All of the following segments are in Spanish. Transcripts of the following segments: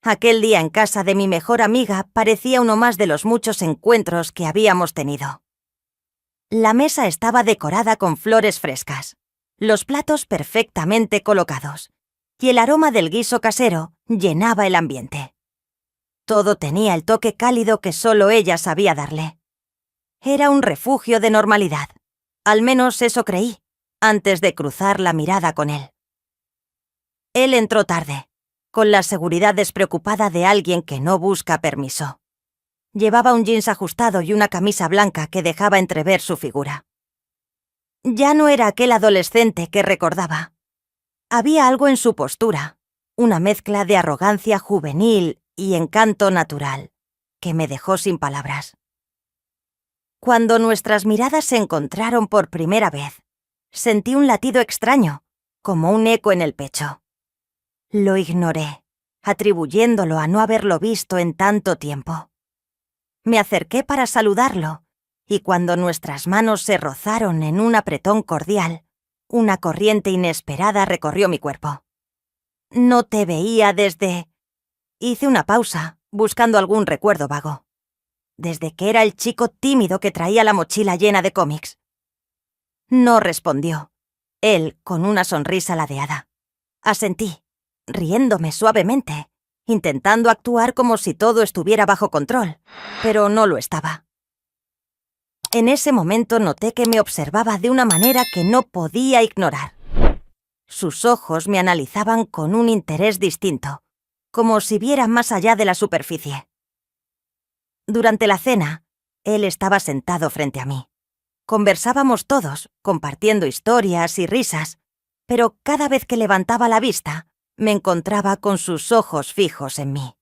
Aquel día en casa de mi mejor amiga parecía uno más de los muchos encuentros que habíamos tenido. La mesa estaba decorada con flores frescas, los platos perfectamente colocados, y el aroma del guiso casero llenaba el ambiente. Todo tenía el toque cálido que solo ella sabía darle. Era un refugio de normalidad. Al menos eso creí, antes de cruzar la mirada con él. Él entró tarde, con la seguridad despreocupada de alguien que no busca permiso. Llevaba un jeans ajustado y una camisa blanca que dejaba entrever su figura. Ya no era aquel adolescente que recordaba. Había algo en su postura, una mezcla de arrogancia juvenil y encanto natural, que me dejó sin palabras. Cuando nuestras miradas se encontraron por primera vez, sentí un latido extraño, como un eco en el pecho. Lo ignoré, atribuyéndolo a no haberlo visto en tanto tiempo. Me acerqué para saludarlo, y cuando nuestras manos se rozaron en un apretón cordial, una corriente inesperada recorrió mi cuerpo. No te veía desde... Hice una pausa, buscando algún recuerdo vago. Desde que era el chico tímido que traía la mochila llena de cómics. No respondió, él con una sonrisa ladeada. Asentí, riéndome suavemente, intentando actuar como si todo estuviera bajo control, pero no lo estaba. En ese momento noté que me observaba de una manera que no podía ignorar. Sus ojos me analizaban con un interés distinto, como si viera más allá de la superficie. Durante la cena, él estaba sentado frente a mí. Conversábamos todos, compartiendo historias y risas, pero cada vez que levantaba la vista, me encontraba con sus ojos fijos en mí.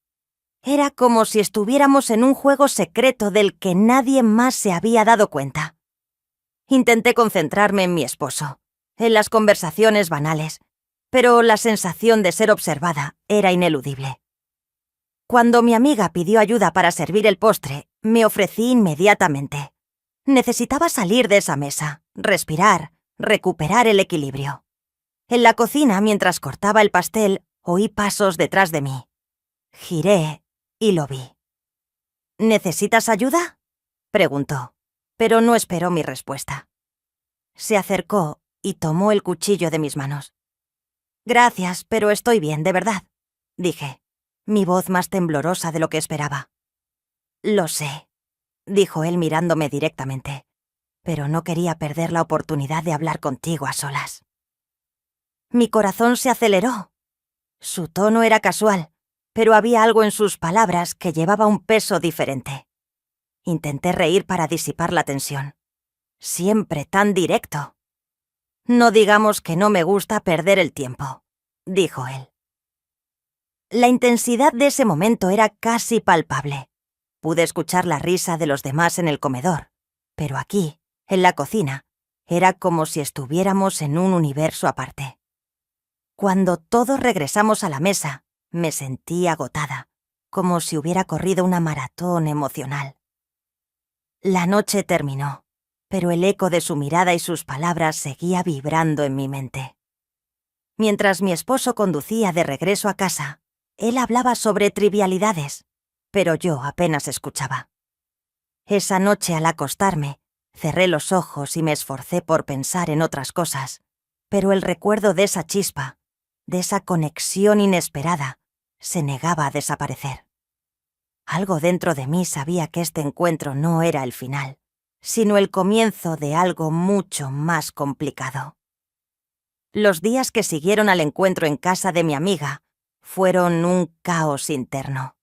Era como si estuviéramos en un juego secreto del que nadie más se había dado cuenta. Intenté concentrarme en mi esposo, en las conversaciones banales, pero la sensación de ser observada era ineludible. Cuando mi amiga pidió ayuda para servir el postre, me ofrecí inmediatamente. Necesitaba salir de esa mesa, respirar, recuperar el equilibrio. En la cocina, mientras cortaba el pastel, oí pasos detrás de mí. Giré y lo vi. ¿Necesitas ayuda?, preguntó, pero no esperó mi respuesta. Se acercó y tomó el cuchillo de mis manos. Gracias, pero estoy bien, de verdad, dije, mi voz más temblorosa de lo que esperaba. Lo sé, dijo él mirándome directamente, pero no quería perder la oportunidad de hablar contigo a solas. Mi corazón se aceleró. Su tono era casual, pero había algo en sus palabras que llevaba un peso diferente. Intenté reír para disipar la tensión. Siempre tan directo. No digamos que no me gusta perder el tiempo, dijo él. La intensidad de ese momento era casi palpable. Pude escuchar la risa de los demás en el comedor, pero aquí, en la cocina, era como si estuviéramos en un universo aparte. Cuando todos regresamos a la mesa, me sentí agotada, como si hubiera corrido una maratón emocional. La noche terminó, pero el eco de su mirada y sus palabras seguía vibrando en mi mente. Mientras mi esposo conducía de regreso a casa, él hablaba sobre trivialidades, pero yo apenas escuchaba. Esa noche al acostarme, cerré los ojos y me esforcé por pensar en otras cosas, pero el recuerdo de esa chispa, de esa conexión inesperada, se negaba a desaparecer. Algo dentro de mí sabía que este encuentro no era el final, sino el comienzo de algo mucho más complicado. Los días que siguieron al encuentro en casa de mi amiga fueron un caos interno.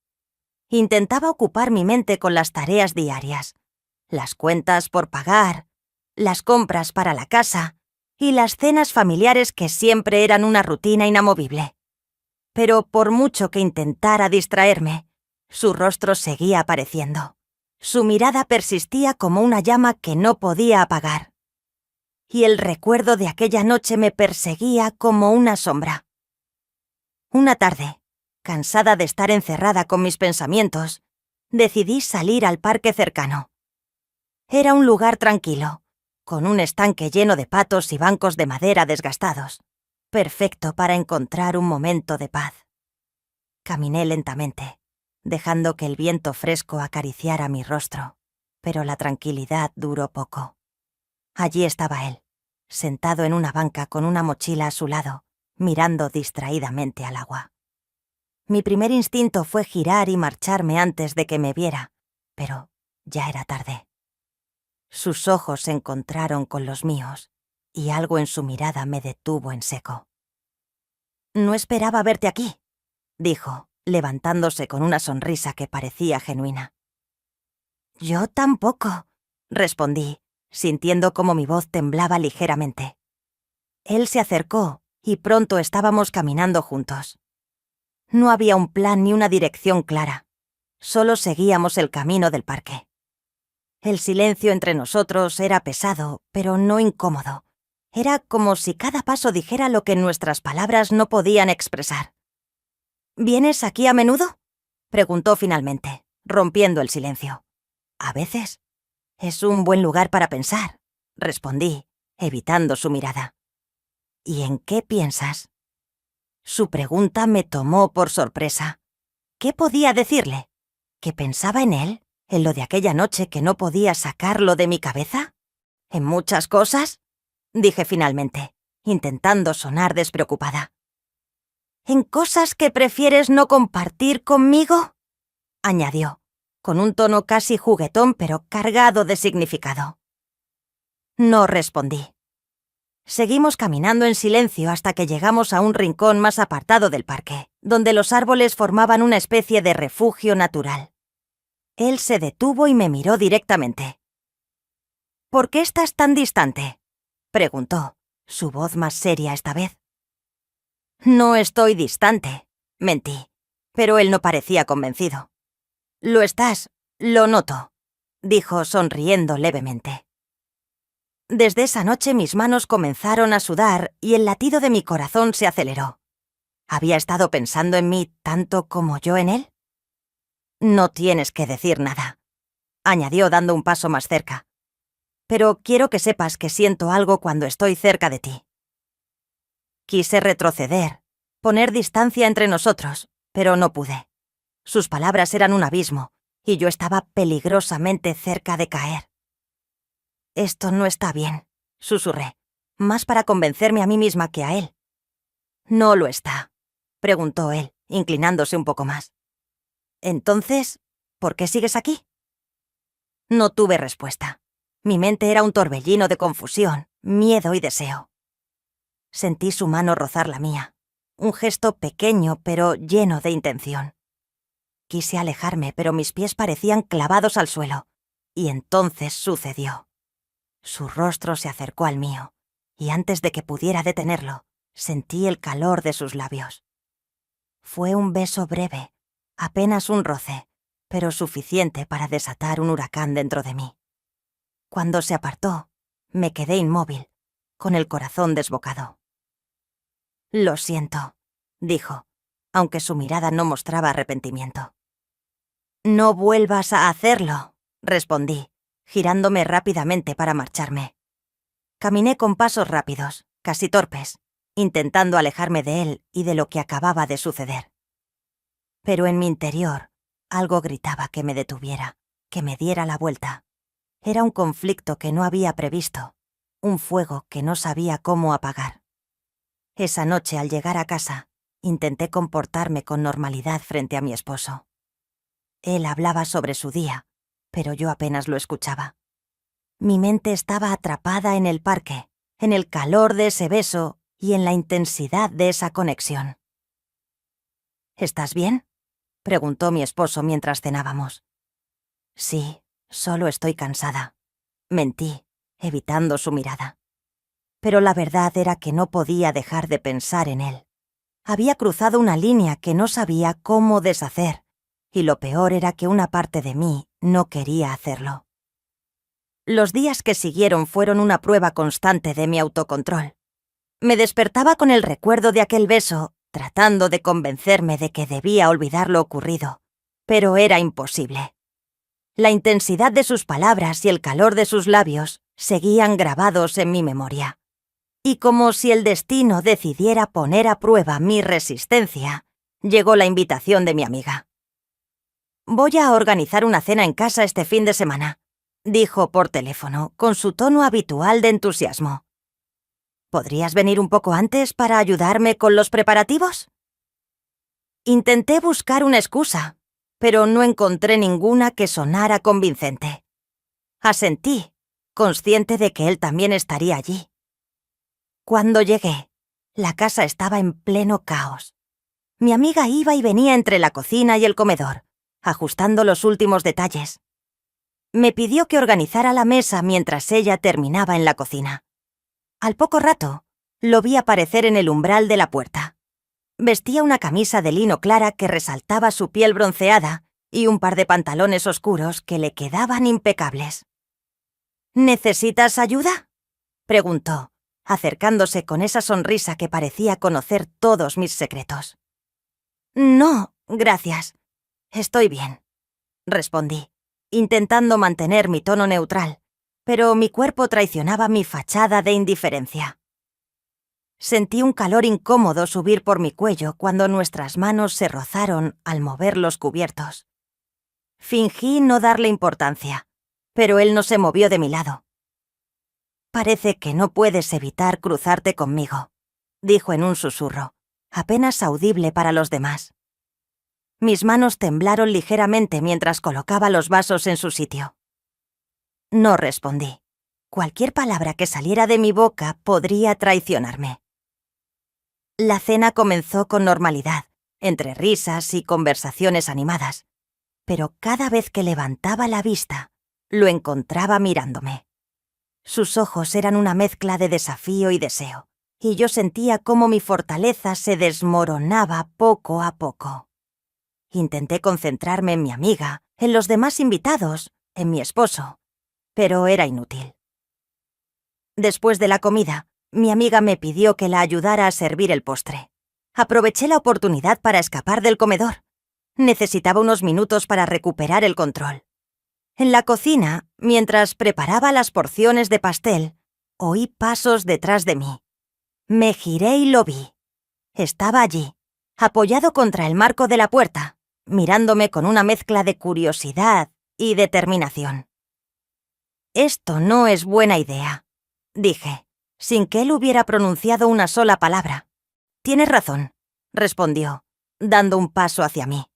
Intentaba ocupar mi mente con las tareas diarias, las cuentas por pagar, las compras para la casa y las cenas familiares que siempre eran una rutina inamovible. Pero por mucho que intentara distraerme, su rostro seguía apareciendo. Su mirada persistía como una llama que no podía apagar. Y el recuerdo de aquella noche me perseguía como una sombra. Una tarde, cansada de estar encerrada con mis pensamientos, decidí salir al parque cercano. Era un lugar tranquilo, con un estanque lleno de patos y bancos de madera desgastados, perfecto para encontrar un momento de paz. Caminé lentamente, dejando que el viento fresco acariciara mi rostro, pero la tranquilidad duró poco. Allí estaba él, sentado en una banca con una mochila a su lado, mirando distraídamente al agua. Mi primer instinto fue girar y marcharme antes de que me viera, pero ya era tarde. Sus ojos se encontraron con los míos, y algo en su mirada me detuvo en seco. «No esperaba verte aquí», dijo, levantándose con una sonrisa que parecía genuina. «Yo tampoco», respondí, sintiendo como mi voz temblaba ligeramente. Él se acercó y pronto estábamos caminando juntos. No había un plan ni una dirección clara. Solo seguíamos el camino del parque. El silencio entre nosotros era pesado, pero no incómodo. Era como si cada paso dijera lo que nuestras palabras no podían expresar. «¿Vienes aquí a menudo?», preguntó finalmente, rompiendo el silencio. «A veces. Es un buen lugar para pensar», respondí, evitando su mirada. «¿Y en qué piensas?». Su pregunta me tomó por sorpresa. ¿Qué podía decirle? ¿Que pensaba en él? ¿En lo de aquella noche que no podía sacarlo de mi cabeza? ¿En muchas cosas?, dije finalmente, intentando sonar despreocupada. «¿En cosas que prefieres no compartir conmigo?», añadió, con un tono casi juguetón pero cargado de significado. No respondí. Seguimos caminando en silencio hasta que llegamos a un rincón más apartado del parque, donde los árboles formaban una especie de refugio natural. Él se detuvo y me miró directamente. «¿Por qué estás tan distante?», preguntó, su voz más seria esta vez. «No estoy distante», mentí, pero él no parecía convencido. «Lo estás, lo noto», dijo sonriendo levemente. Desde esa noche mis manos comenzaron a sudar y el latido de mi corazón se aceleró. ¿Había estado pensando en mí tanto como yo en él? «No tienes que decir nada», añadió dando un paso más cerca. «Pero quiero que sepas que siento algo cuando estoy cerca de ti». Quise retroceder, poner distancia entre nosotros, pero no pude. Sus palabras eran un abismo, y yo estaba peligrosamente cerca de caer. «Esto no está bien», susurré, más para convencerme a mí misma que a él. «No lo está», preguntó él, inclinándose un poco más. «Entonces, ¿por qué sigues aquí?». No tuve respuesta. Mi mente era un torbellino de confusión, miedo y deseo. Sentí su mano rozar la mía, un gesto pequeño pero lleno de intención. Quise alejarme, pero mis pies parecían clavados al suelo, y entonces sucedió. Su rostro se acercó al mío, y antes de que pudiera detenerlo, sentí el calor de sus labios. Fue un beso breve, apenas un roce, pero suficiente para desatar un huracán dentro de mí. Cuando se apartó, me quedé inmóvil, con el corazón desbocado. «Lo siento», dijo, aunque su mirada no mostraba arrepentimiento. «No vuelvas a hacerlo», respondí, girándome rápidamente para marcharme. Caminé con pasos rápidos, casi torpes, intentando alejarme de él y de lo que acababa de suceder. Pero en mi interior, algo gritaba que me detuviera, que me diera la vuelta. Era un conflicto que no había previsto, un fuego que no sabía cómo apagar. Esa noche, al llegar a casa, intenté comportarme con normalidad frente a mi esposo. Él hablaba sobre su día, pero yo apenas lo escuchaba. Mi mente estaba atrapada en el parque, en el calor de ese beso y en la intensidad de esa conexión. «¿Estás bien?», preguntó mi esposo mientras cenábamos. «Sí, solo estoy cansada», mentí, evitando su mirada. Pero la verdad era que no podía dejar de pensar en él. Había cruzado una línea que no sabía cómo deshacer, y lo peor era que una parte de mí no quería hacerlo. Los días que siguieron fueron una prueba constante de mi autocontrol. Me despertaba con el recuerdo de aquel beso, tratando de convencerme de que debía olvidar lo ocurrido, pero era imposible. La intensidad de sus palabras y el calor de sus labios seguían grabados en mi memoria. Y como si el destino decidiera poner a prueba mi resistencia, llegó la invitación de mi amiga. «Voy a organizar una cena en casa este fin de semana», dijo por teléfono, con su tono habitual de entusiasmo. «¿Podrías venir un poco antes para ayudarme con los preparativos?» Intenté buscar una excusa, pero no encontré ninguna que sonara convincente. Asentí, consciente de que él también estaría allí. Cuando llegué, la casa estaba en pleno caos. Mi amiga iba y venía entre la cocina y el comedor, ajustando los últimos detalles. Me pidió que organizara la mesa mientras ella terminaba en la cocina. Al poco rato, lo vi aparecer en el umbral de la puerta. Vestía una camisa de lino clara que resaltaba su piel bronceada y un par de pantalones oscuros que le quedaban impecables. «¿Necesitas ayuda?», preguntó, acercándose con esa sonrisa que parecía conocer todos mis secretos. «No, gracias. Estoy bien», respondí, intentando mantener mi tono neutral, pero mi cuerpo traicionaba mi fachada de indiferencia. Sentí un calor incómodo subir por mi cuello cuando nuestras manos se rozaron al mover los cubiertos. Fingí no darle importancia, pero él no se movió de mi lado. «Parece que no puedes evitar cruzarte conmigo», dijo en un susurro, apenas audible para los demás. Mis manos temblaron ligeramente mientras colocaba los vasos en su sitio. No respondí. Cualquier palabra que saliera de mi boca podría traicionarme. La cena comenzó con normalidad, entre risas y conversaciones animadas, pero cada vez que levantaba la vista, lo encontraba mirándome. Sus ojos eran una mezcla de desafío y deseo, y yo sentía cómo mi fortaleza se desmoronaba poco a poco. Intenté concentrarme en mi amiga, en los demás invitados, en mi esposo, pero era inútil. Después de la comida, mi amiga me pidió que la ayudara a servir el postre. Aproveché la oportunidad para escapar del comedor. Necesitaba unos minutos para recuperar el control. En la cocina, mientras preparaba las porciones de pastel, oí pasos detrás de mí. Me giré y lo vi. Estaba allí, apoyado contra el marco de la puerta, mirándome con una mezcla de curiosidad y determinación. «Esto no es buena idea», dije, sin que él hubiera pronunciado una sola palabra. «Tienes razón», respondió, dando un paso hacia mí.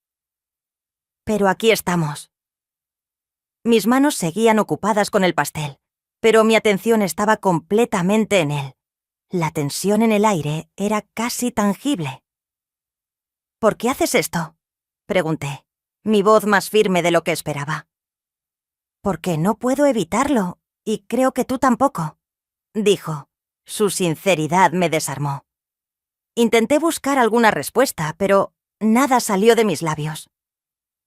«Pero aquí estamos». Mis manos seguían ocupadas con el pastel, pero mi atención estaba completamente en él. La tensión en el aire era casi tangible. «¿Por qué haces esto?», pregunté, mi voz más firme de lo que esperaba. «Porque no puedo evitarlo, y creo que tú tampoco», dijo. Su sinceridad me desarmó. Intenté buscar alguna respuesta, pero nada salió de mis labios.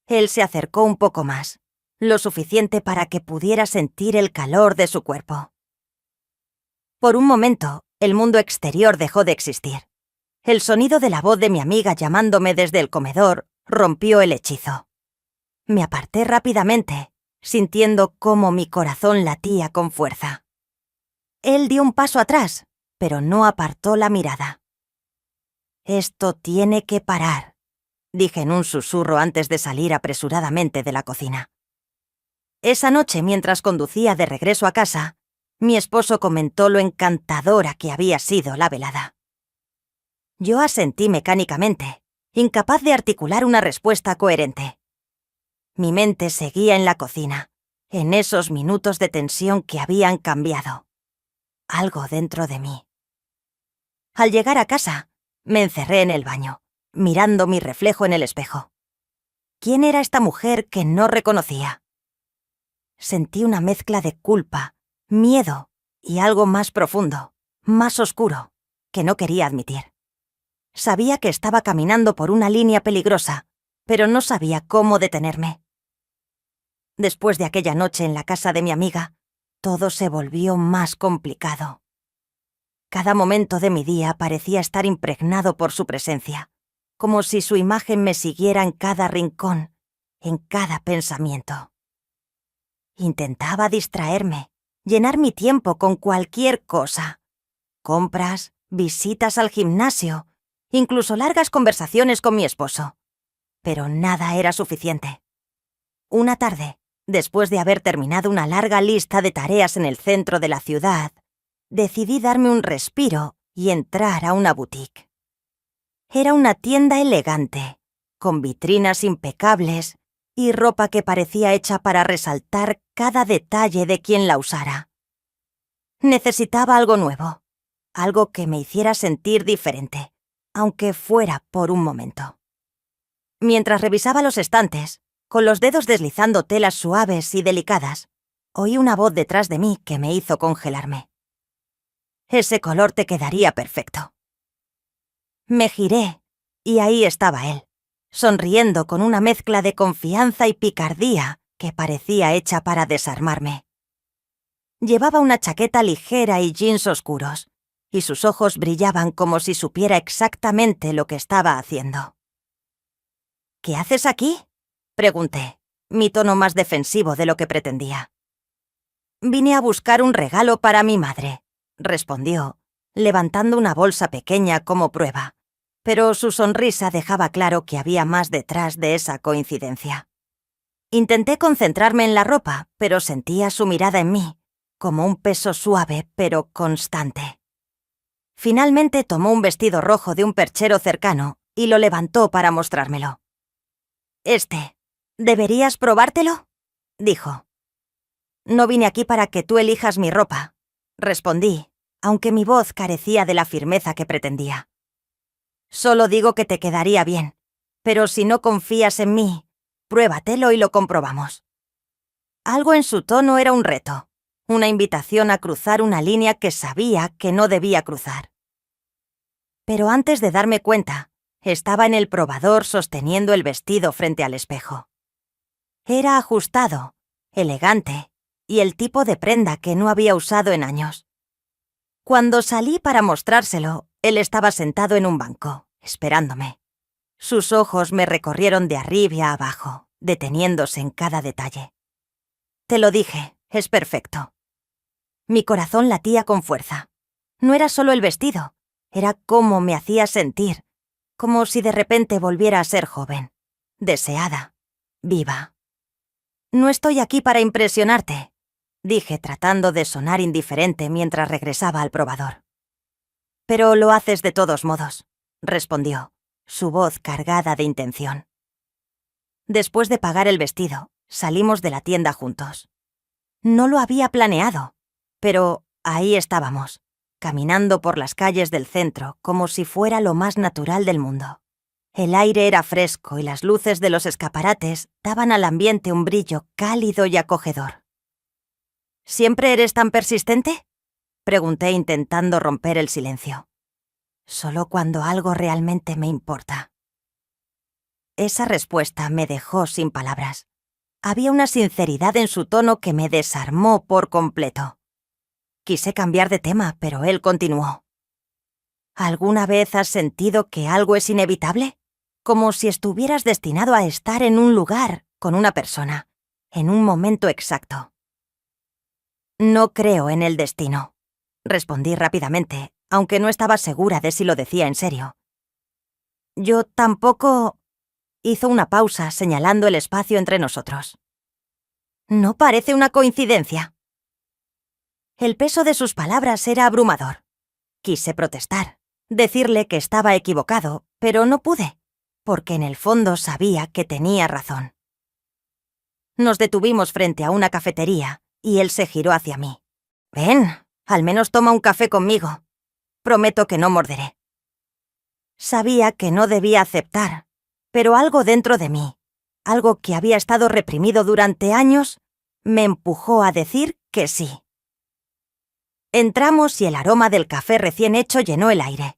Él se acercó un poco más, lo suficiente para que pudiera sentir el calor de su cuerpo. Por un momento, el mundo exterior dejó de existir. El sonido de la voz de mi amiga llamándome desde el comedor rompió el hechizo. Me aparté rápidamente, sintiendo cómo mi corazón latía con fuerza. Él dio un paso atrás, pero no apartó la mirada. «Esto tiene que parar», dije en un susurro antes de salir apresuradamente de la cocina. Esa noche, mientras conducía de regreso a casa, mi esposo comentó lo encantadora que había sido la velada. Yo asentí mecánicamente, incapaz de articular una respuesta coherente. Mi mente seguía en la cocina, en esos minutos de tensión que habían cambiado. Algo dentro de mí. Al llegar a casa, me encerré en el baño, mirando mi reflejo en el espejo. ¿Quién era esta mujer que no reconocía? Sentí una mezcla de culpa, miedo y algo más profundo, más oscuro, que no quería admitir. Sabía que estaba caminando por una línea peligrosa, pero no sabía cómo detenerme. Después de aquella noche en la casa de mi amiga, todo se volvió más complicado. Cada momento de mi día parecía estar impregnado por su presencia, como si su imagen me siguiera en cada rincón, en cada pensamiento. Intentaba distraerme, llenar mi tiempo con cualquier cosa. Compras, visitas al gimnasio, incluso largas conversaciones con mi esposo. Pero nada era suficiente. Una tarde, después de haber terminado una larga lista de tareas en el centro de la ciudad, decidí darme un respiro y entrar a una boutique. Era una tienda elegante, con vitrinas impecables y ropa que parecía hecha para resaltar cada detalle de quien la usara. Necesitaba algo nuevo, algo que me hiciera sentir diferente, aunque fuera por un momento. Mientras revisaba los estantes, con los dedos deslizando telas suaves y delicadas, oí una voz detrás de mí que me hizo congelarme. Ese color te quedaría perfecto. Me giré y ahí estaba él, sonriendo con una mezcla de confianza y picardía que parecía hecha para desarmarme. Llevaba una chaqueta ligera y jeans oscuros, y sus ojos brillaban como si supiera exactamente lo que estaba haciendo. ¿Qué haces aquí?, pregunté, mi tono más defensivo de lo que pretendía. Vine a buscar un regalo para mi madre, respondió, levantando una bolsa pequeña como prueba, pero su sonrisa dejaba claro que había más detrás de esa coincidencia. Intenté concentrarme en la ropa, pero sentía su mirada en mí, como un peso suave pero constante. Finalmente tomó un vestido rojo de un perchero cercano y lo levantó para mostrármelo. ¿Deberías probártelo?, dijo. No vine aquí para que tú elijas mi ropa, respondí, aunque mi voz carecía de la firmeza que pretendía. Solo digo que te quedaría bien, pero si no confías en mí, pruébatelo y lo comprobamos. Algo en su tono era un reto, una invitación a cruzar una línea que sabía que no debía cruzar. Pero antes de darme cuenta, estaba en el probador sosteniendo el vestido frente al espejo. Era ajustado, elegante y el tipo de prenda que no había usado en años. Cuando salí para mostrárselo, él estaba sentado en un banco, esperándome. Sus ojos me recorrieron de arriba a abajo, deteniéndose en cada detalle. Te lo dije, es perfecto. Mi corazón latía con fuerza. No era solo el vestido, era cómo me hacía sentir, como si de repente volviera a ser joven, deseada, viva. No estoy aquí para impresionarte, dije tratando de sonar indiferente mientras regresaba al probador. Pero lo haces de todos modos, respondió, su voz cargada de intención. Después de pagar el vestido, salimos de la tienda juntos. No lo había planeado, pero ahí estábamos, caminando por las calles del centro como si fuera lo más natural del mundo. El aire era fresco y las luces de los escaparates daban al ambiente un brillo cálido y acogedor. ¿Siempre eres tan persistente?, pregunté intentando romper el silencio. Solo cuando algo realmente me importa. Esa respuesta me dejó sin palabras. Había una sinceridad en su tono que me desarmó por completo. Quise cambiar de tema, pero él continuó. ¿Alguna vez has sentido que algo es inevitable? Como si estuvieras destinado a estar en un lugar, con una persona, en un momento exacto. No creo en el destino, respondí rápidamente, aunque no estaba segura de si lo decía en serio. Yo tampoco... Hizo una pausa señalando el espacio entre nosotros. No parece una coincidencia. El peso de sus palabras era abrumador. Quise protestar, decirle que estaba equivocado, pero no pude, porque en el fondo sabía que tenía razón. Nos detuvimos frente a una cafetería y él se giró hacia mí. Ven, al menos toma un café conmigo. Prometo que no morderé. Sabía que no debía aceptar, pero algo dentro de mí, algo que había estado reprimido durante años, me empujó a decir que sí. Entramos y el aroma del café recién hecho llenó el aire.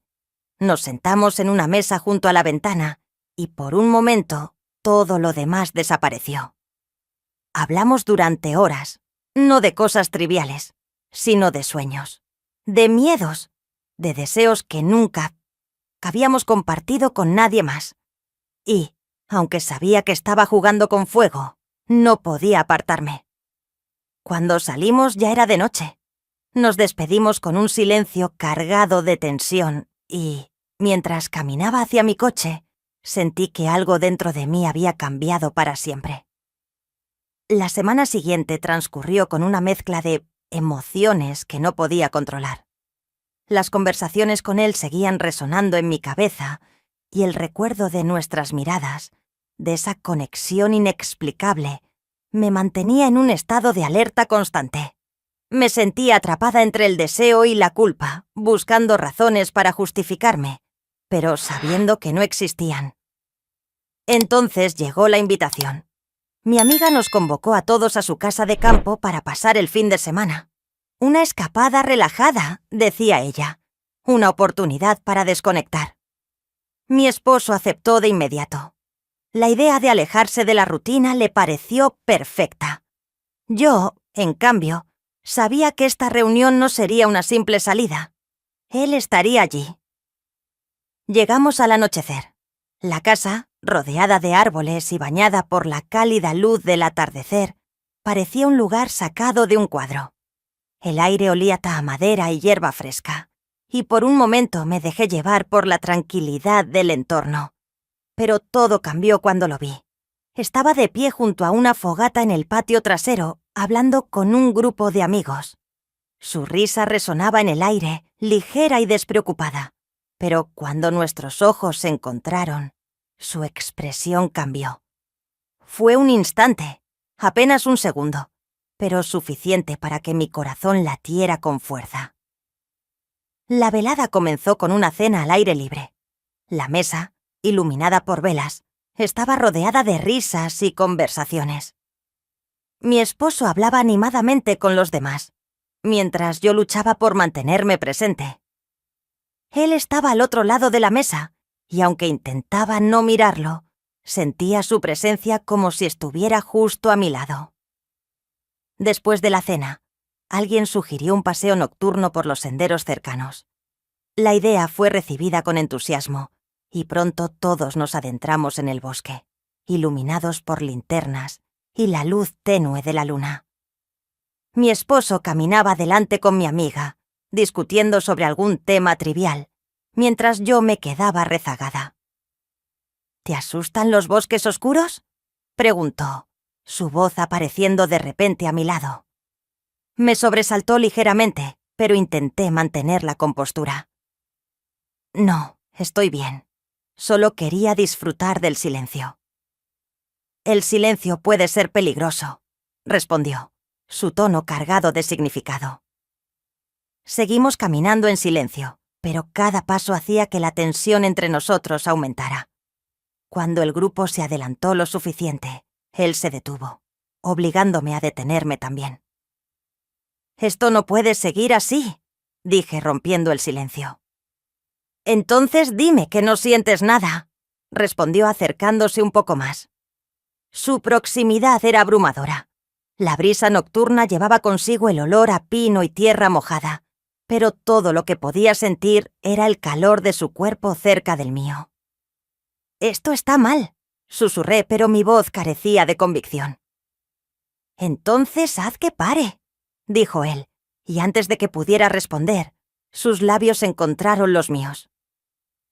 Nos sentamos en una mesa junto a la ventana y por un momento todo lo demás desapareció. Hablamos durante horas, no de cosas triviales, sino de sueños, de miedos, de deseos que nunca habíamos compartido con nadie más. Y, aunque sabía que estaba jugando con fuego, no podía apartarme. Cuando salimos ya era de noche. Nos despedimos con un silencio cargado de tensión y, Mientras caminaba hacia mi coche, sentí que algo dentro de mí había cambiado para siempre. La semana siguiente transcurrió con una mezcla de emociones que no podía controlar. Las conversaciones con él seguían resonando en mi cabeza y el recuerdo de nuestras miradas, de esa conexión inexplicable, me mantenía en un estado de alerta constante. Me sentía atrapada entre el deseo y la culpa, buscando razones para justificarme, pero sabiendo que no existían. Entonces llegó la invitación. Mi amiga nos convocó a todos a su casa de campo para pasar el fin de semana. Una escapada relajada, decía ella. Una oportunidad para desconectar. Mi esposo aceptó de inmediato. La idea de alejarse de la rutina le pareció perfecta. Yo, en cambio, sabía que esta reunión no sería una simple salida. Él estaría allí. Llegamos al anochecer. La casa, rodeada de árboles y bañada por la cálida luz del atardecer, parecía un lugar sacado de un cuadro. El aire olía a madera y hierba fresca, y por un momento me dejé llevar por la tranquilidad del entorno. Pero todo cambió cuando lo vi. Estaba de pie junto a una fogata en el patio trasero, hablando con un grupo de amigos. Su risa resonaba en el aire, ligera y despreocupada. Pero cuando nuestros ojos se encontraron, su expresión cambió. Fue un instante, apenas un segundo, pero suficiente para que mi corazón latiera con fuerza. La velada comenzó con una cena al aire libre. La mesa, iluminada por velas, estaba rodeada de risas y conversaciones. Mi esposo hablaba animadamente con los demás, mientras yo luchaba por mantenerme presente. Él estaba al otro lado de la mesa, y aunque intentaba no mirarlo, sentía su presencia como si estuviera justo a mi lado. Después de la cena, alguien sugirió un paseo nocturno por los senderos cercanos. La idea fue recibida con entusiasmo, y pronto todos nos adentramos en el bosque, iluminados por linternas y la luz tenue de la luna. Mi esposo caminaba delante con mi amiga, discutiendo sobre algún tema trivial, mientras yo me quedaba rezagada. ¿Te asustan los bosques oscuros?, preguntó, su voz apareciendo de repente a mi lado. Me sobresaltó ligeramente, pero intenté mantener la compostura. No, estoy bien. Solo quería disfrutar del silencio. El silencio puede ser peligroso, respondió, su tono cargado de significado. Seguimos caminando en silencio, pero cada paso hacía que la tensión entre nosotros aumentara. Cuando el grupo se adelantó lo suficiente, él se detuvo, obligándome a detenerme también. «Esto no puede seguir así», dije rompiendo el silencio. «Entonces dime que no sientes nada», respondió acercándose un poco más. Su proximidad era abrumadora. La brisa nocturna llevaba consigo el olor a pino y tierra mojada, pero todo lo que podía sentir era el calor de su cuerpo cerca del mío. «Esto está mal», susurré, pero mi voz carecía de convicción. «Entonces haz que pare», dijo él, y antes de que pudiera responder, sus labios encontraron los míos.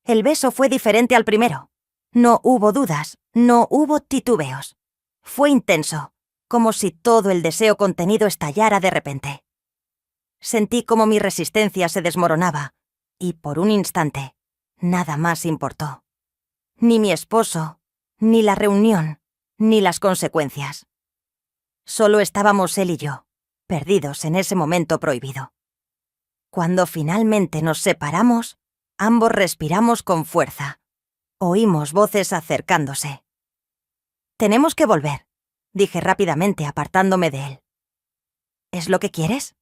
El beso fue diferente al primero. No hubo dudas, no hubo titubeos. Fue intenso, como si todo el deseo contenido estallara de repente. Sentí como mi resistencia se desmoronaba, y por un instante, nada más importó. Ni mi esposo, ni la reunión, ni las consecuencias. Solo estábamos él y yo, perdidos en ese momento prohibido. Cuando finalmente nos separamos, ambos respiramos con fuerza. Oímos voces acercándose. «Tenemos que volver», dije rápidamente apartándome de él. «¿Es lo que quieres?»,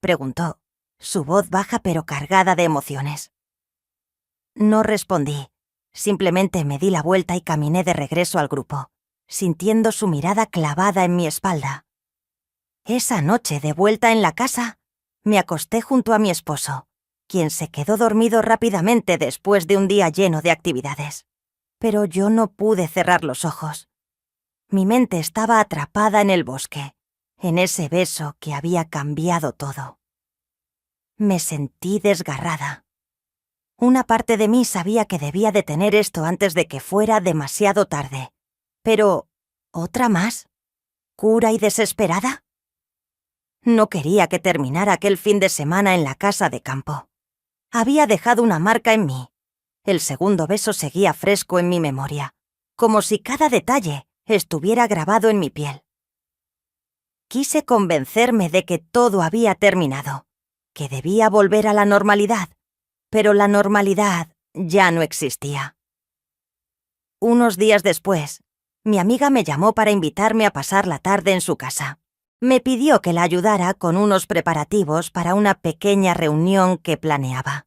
preguntó, su voz baja pero cargada de emociones. No respondí, simplemente me di la vuelta y caminé de regreso al grupo, sintiendo su mirada clavada en mi espalda. Esa noche, de vuelta en la casa, me acosté junto a mi esposo, quien se quedó dormido rápidamente después de un día lleno de actividades. Pero yo no pude cerrar los ojos. Mi mente estaba atrapada en el bosque, en ese beso que había cambiado todo. Me sentí desgarrada. Una parte de mí sabía que debía detener esto antes de que fuera demasiado tarde. Pero, ¿otra más? ¿Cura y desesperada? No quería que terminara aquel fin de semana en la casa de campo. Había dejado una marca en mí. El segundo beso seguía fresco en mi memoria, como si cada detalle estuviera grabado en mi piel. Quise convencerme de que todo había terminado, que debía volver a la normalidad, pero la normalidad ya no existía. Unos días después, mi amiga me llamó para invitarme a pasar la tarde en su casa. Me pidió que la ayudara con unos preparativos para una pequeña reunión que planeaba.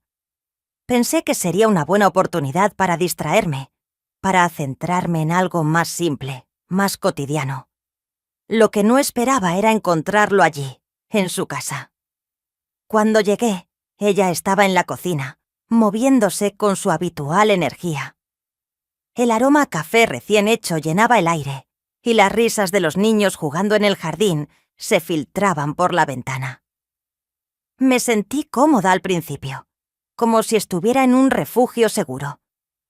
Pensé que sería una buena oportunidad para distraerme, para centrarme en algo más simple, más cotidiano. Lo que no esperaba era encontrarlo allí, en su casa. Cuando llegué, ella estaba en la cocina, moviéndose con su habitual energía. El aroma a café recién hecho llenaba el aire, y las risas de los niños jugando en el jardín se filtraban por la ventana. Me sentí cómoda al principio, como si estuviera en un refugio seguro,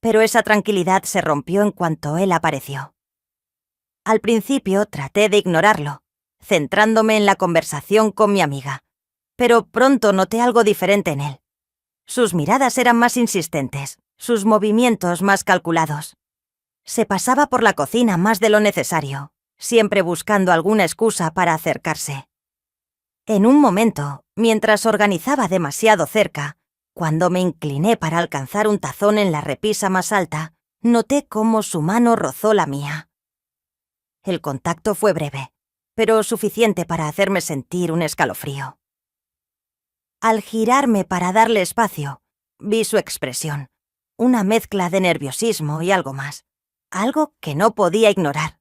pero esa tranquilidad se rompió en cuanto él apareció. Al principio traté de ignorarlo, centrándome en la conversación con mi amiga, pero pronto noté algo diferente en él. Sus miradas eran más insistentes, sus movimientos más calculados. Se pasaba por la cocina más de lo necesario, siempre buscando alguna excusa para acercarse. En un momento, mientras organizaba demasiado cerca, cuando me incliné para alcanzar un tazón en la repisa más alta, noté cómo su mano rozó la mía. El contacto fue breve, pero suficiente para hacerme sentir un escalofrío. Al girarme para darle espacio, vi su expresión, una mezcla de nerviosismo y algo más, algo que no podía ignorar.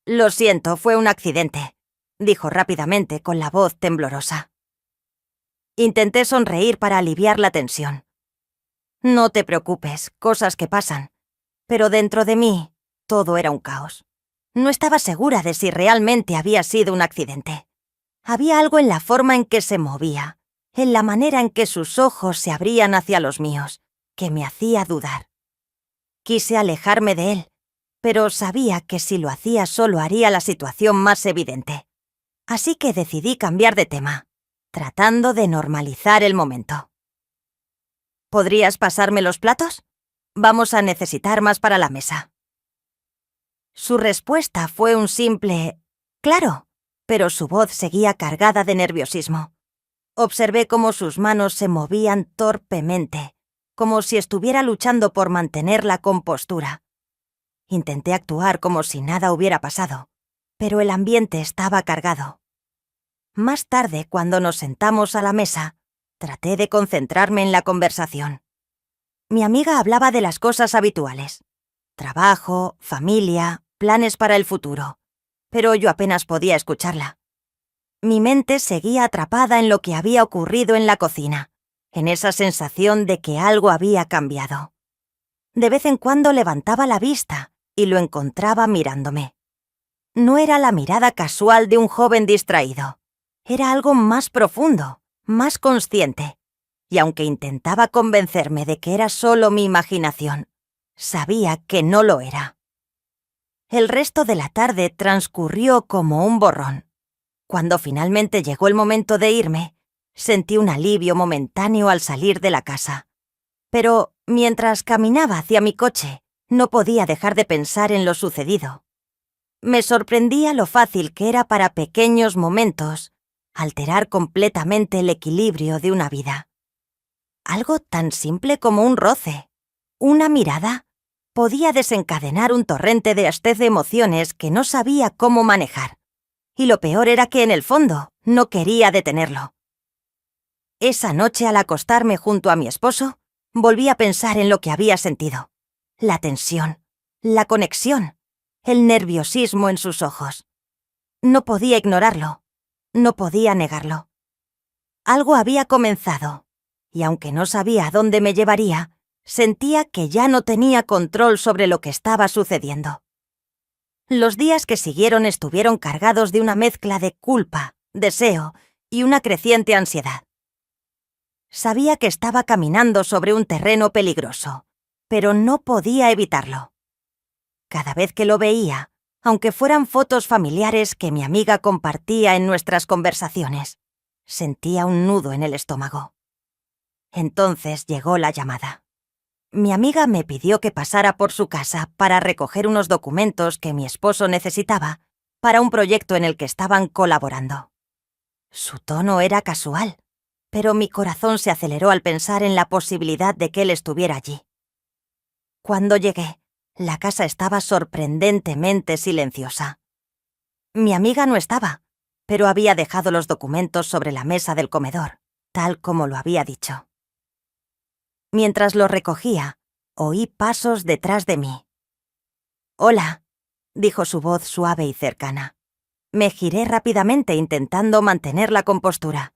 «Lo siento, fue un accidente», dijo rápidamente con la voz temblorosa. Intenté sonreír para aliviar la tensión. «No te preocupes, cosas que pasan». Pero dentro de mí, todo era un caos. No estaba segura de si realmente había sido un accidente. Había algo en la forma en que se movía, en la manera en que sus ojos se abrían hacia los míos, que me hacía dudar. Quise alejarme de él, pero sabía que si lo hacía solo haría la situación más evidente. Así que decidí cambiar de tema, tratando de normalizar el momento. ¿Podrías pasarme los platos? Vamos a necesitar más para la mesa. Su respuesta fue un simple «claro», pero su voz seguía cargada de nerviosismo. Observé cómo sus manos se movían torpemente, como si estuviera luchando por mantener la compostura. Intenté actuar como si nada hubiera pasado, pero el ambiente estaba cargado. Más tarde, cuando nos sentamos a la mesa, traté de concentrarme en la conversación. Mi amiga hablaba de las cosas habituales: trabajo, familia, planes para el futuro, pero yo apenas podía escucharla. Mi mente seguía atrapada en lo que había ocurrido en la cocina, en esa sensación de que algo había cambiado. De vez en cuando levantaba la vista y lo encontraba mirándome. No era la mirada casual de un joven distraído, era algo más profundo, más consciente, y aunque intentaba convencerme de que era solo mi imaginación, sabía que no lo era. El resto de la tarde transcurrió como un borrón. Cuando finalmente llegó el momento de irme, sentí un alivio momentáneo al salir de la casa. Pero mientras caminaba hacia mi coche, no podía dejar de pensar en lo sucedido. Me sorprendía lo fácil que era para pequeños momentos alterar completamente el equilibrio de una vida. Algo tan simple como un roce, una mirada, podía desencadenar un torrente de hastez de emociones que no sabía cómo manejar. Y lo peor era que en el fondo no quería detenerlo. Esa noche, al acostarme junto a mi esposo, volví a pensar en lo que había sentido. La tensión, la conexión, el nerviosismo en sus ojos. No podía ignorarlo, no podía negarlo. Algo había comenzado, y aunque no sabía a dónde me llevaría, sentía que ya no tenía control sobre lo que estaba sucediendo. Los días que siguieron estuvieron cargados de una mezcla de culpa, deseo y una creciente ansiedad. Sabía que estaba caminando sobre un terreno peligroso, pero no podía evitarlo. Cada vez que lo veía, aunque fueran fotos familiares que mi amiga compartía en nuestras conversaciones, sentía un nudo en el estómago. Entonces llegó la llamada. Mi amiga me pidió que pasara por su casa para recoger unos documentos que mi esposo necesitaba para un proyecto en el que estaban colaborando. Su tono era casual, pero mi corazón se aceleró al pensar en la posibilidad de que él estuviera allí. Cuando llegué, la casa estaba sorprendentemente silenciosa. Mi amiga no estaba, pero había dejado los documentos sobre la mesa del comedor, tal como lo había dicho. Mientras los recogía, oí pasos detrás de mí. «Hola», dijo su voz suave y cercana. Me giré rápidamente intentando mantener la compostura.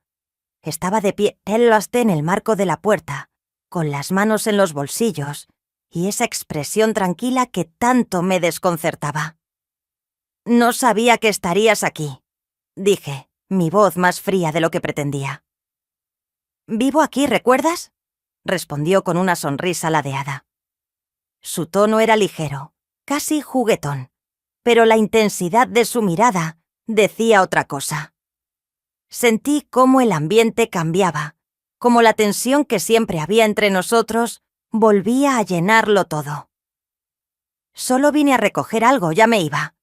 Estaba de pie en el marco de la puerta, con las manos en los bolsillos y esa expresión tranquila que tanto me desconcertaba. «No sabía que estarías aquí», dije, mi voz más fría de lo que pretendía. «Vivo aquí, ¿recuerdas?», respondió con una sonrisa ladeada. Su tono era ligero, casi juguetón, pero la intensidad de su mirada decía otra cosa. Sentí cómo el ambiente cambiaba, cómo la tensión que siempre había entre nosotros volvía a llenarlo todo. «Solo vine a recoger algo, ya me iba»,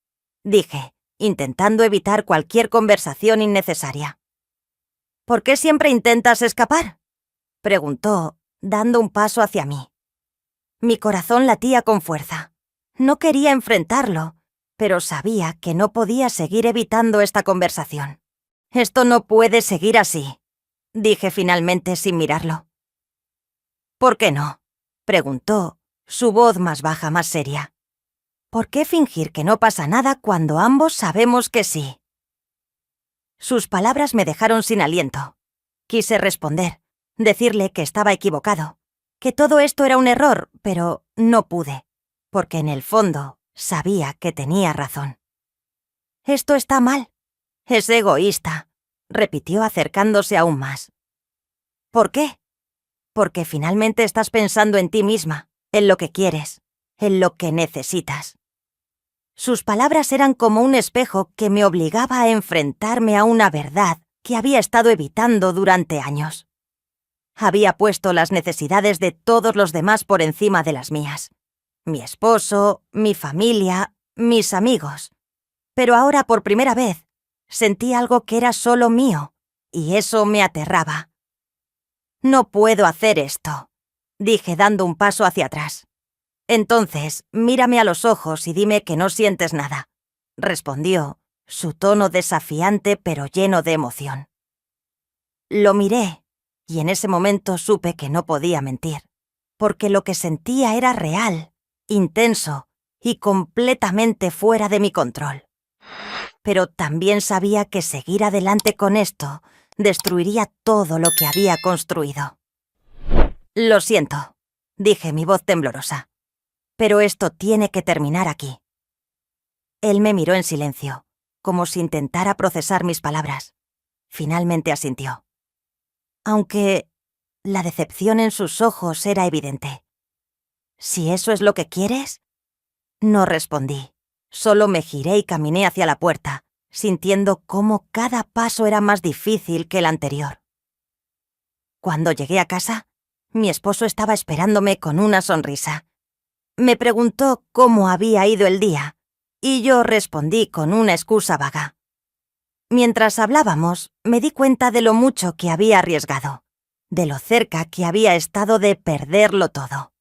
dije, intentando evitar cualquier conversación innecesaria. «¿Por qué siempre intentas escapar?», preguntó, dando un paso hacia mí. Mi corazón latía con fuerza. No quería enfrentarlo, pero sabía que no podía seguir evitando esta conversación. «Esto no puede seguir así», dije finalmente sin mirarlo. «¿Por qué no?», preguntó, su voz más baja, más seria. «¿Por qué fingir que no pasa nada cuando ambos sabemos que sí?». Sus palabras me dejaron sin aliento. Quise responder, decirle que estaba equivocado, que todo esto era un error, pero no pude, porque en el fondo sabía que tenía razón. «Esto está mal. Es egoísta», repitió acercándose aún más. «¿Por qué?». «Porque finalmente estás pensando en ti misma, en lo que quieres, en lo que necesitas». Sus palabras eran como un espejo que me obligaba a enfrentarme a una verdad que había estado evitando durante años. Había puesto las necesidades de todos los demás por encima de las mías. Mi esposo, mi familia, mis amigos. Pero ahora, por primera vez, sentí algo que era solo mío, y eso me aterraba. «No puedo hacer esto», dije dando un paso hacia atrás. «Entonces, mírame a los ojos y dime que no sientes nada», respondió, su tono desafiante pero lleno de emoción. Lo miré, y en ese momento supe que no podía mentir, porque lo que sentía era real, intenso y completamente fuera de mi control. Pero también sabía que seguir adelante con esto destruiría todo lo que había construido. «Lo siento», dije, mi voz temblorosa, «pero esto tiene que terminar aquí». Él me miró en silencio, como si intentara procesar mis palabras. Finalmente asintió. Aunque la decepción en sus ojos era evidente. «¿Si eso es lo que quieres?». No respondí. Solo me giré y caminé hacia la puerta, sintiendo cómo cada paso era más difícil que el anterior. Cuando llegué a casa, mi esposo estaba esperándome con una sonrisa. Me preguntó cómo había ido el día, y yo respondí con una excusa vaga. Mientras hablábamos, me di cuenta de lo mucho que había arriesgado, de lo cerca que había estado de perderlo todo.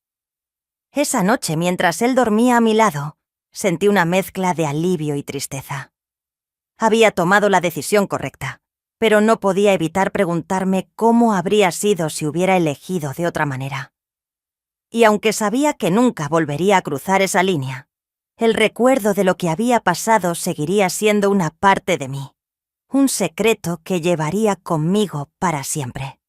Esa noche, mientras él dormía a mi lado, sentí una mezcla de alivio y tristeza. Había tomado la decisión correcta, pero no podía evitar preguntarme cómo habría sido si hubiera elegido de otra manera. Y aunque sabía que nunca volvería a cruzar esa línea, el recuerdo de lo que había pasado seguiría siendo una parte de mí, un secreto que llevaría conmigo para siempre.